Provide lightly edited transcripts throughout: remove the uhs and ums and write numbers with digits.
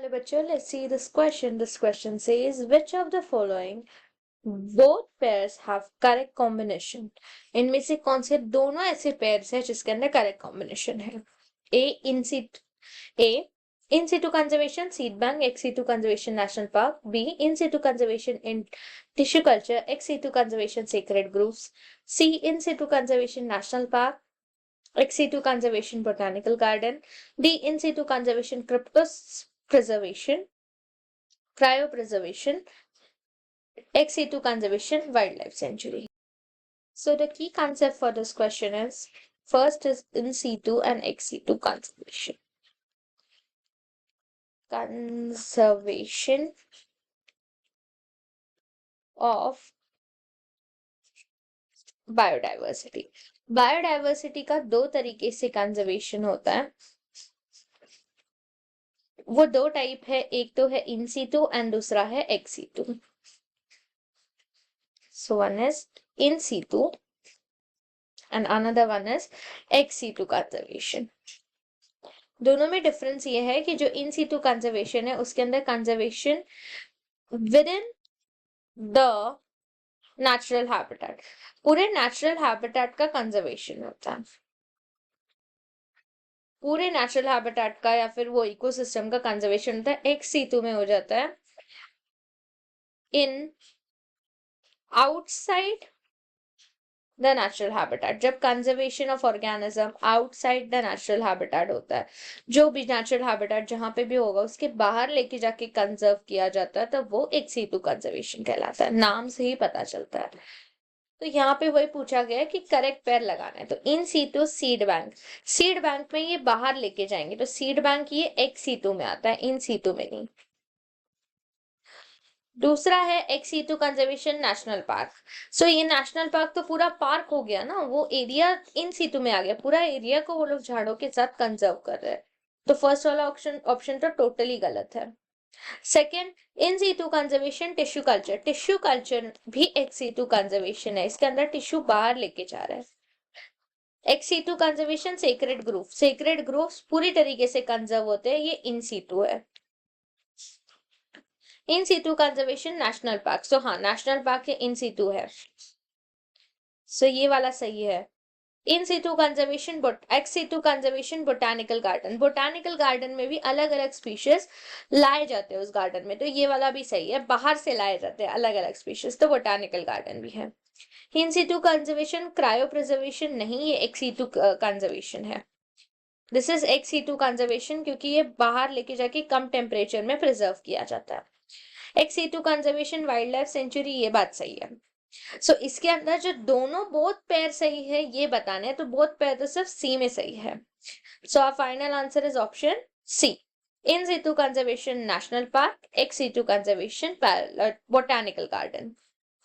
Hello, bachcho. Let's see this question. This question says, which of the following both pairs have correct combination? इनमें से कौन से दोनों ऐसे pairs हैं जिसके अंदर correct combination है? A in situ conservation seed bank, ex situ conservation national park. B in situ conservation in tissue culture, ex situ conservation sacred groves. C in situ conservation national park, ex situ conservation botanical garden. D in situ conservation cryptos preservation, cryopreservation, ex situ conservation, wildlife sanctuary. So the key concept for this question is, first is in situ and ex situ conservation. Conservation of biodiversity. Biodiversity का दो तरीके से conservation होता है. वो दो type है, एक तो है इन सीटू एंड दूसरा है ex situ. So one is in situ and another one is ex situ conservation. दोनों में डिफरेंस ये है कि जो इन सीटू कंजर्वेशन है उसके अंदर conservation with in the natural habitat, पूरे नेचुरल हैबिटेट का कंजर्वेशन होता है. पूरे नेचुरल हैबिटेट का या फिर वो इकोसिस्टम का कंजर्वेशन होता है. एक्स सीटू में हो जाता है in outside the natural habitat. जब conservation of organism outside the natural habitat होता है, जो भी नेचुरल हैबिटेट जहां पे भी होगा उसके बाहर लेके जाके कंजर्व किया जाता है, तब वो एक्स सीटू कंजर्वेशन कहलाता है. नाम से ही पता चलता है. तो यहाँ पे वही पूछा गया है कि करेक्ट पेयर लगाना है. तो in situ seed bank, seed bank में ये बाहर लेके जाएंगे तो सीड बैंक ये एक्स सीटू में आता है, इन सीटू में नहीं. दूसरा है ex situ conservation national park. So ये नेशनल पार्क तो पूरा पार्क हो गया ना, वो एरिया इन सीटू में आ गया. पूरा एरिया को वो लोग झाड़ों के साथ कंजर्व कर रहे हैं. तो फर्स्ट वाला ऑप्शन तो टोटली गलत है. Second, in situ conservation tissue culture. Tissue culture भी एक्स सीटू कंजर्वेशन है, इसके अंदर टिश्यू बाहर लेके जा रहा है. Ex situ conservation sacred grove, sacred groves पूरी तरीके से कंजर्व होते हैं, ये इन सीटू है. In situ conservation national park, so हाँ नेशनल पार्क ये इन सीटू है. सो ये वाला सही है. In situ conservation ex situ conservation botanical garden, botanical garden में भी अलग अलग स्पीशीज लाए जाते हैं उस गार्डन में, तो ये वाला भी सही है. बाहर से लाए जाते हैं अलग अलग स्पीशीज, तो बोटानिकल गार्डन भी है. In situ conservation cryopreservation नहीं, ये एक्स सीटू कंजर्वेशन है. This is ex situ conservation क्योंकि ये बाहर लेके जाके कम टेम्परेचर में प्रिजर्व किया जाता है. Ex situ conservation wildlife sanctuary, ये बात सही है. सो इसके अंदर जो दोनों बोथ पेयर सही है ये बताने हैं, तो बोथ पेयर तो सिर्फ सी में सही है. So our final answer is option C, in situ conservation national park, ex situ conservation botanical garden.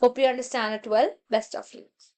Hope you understand it well. Best of luck.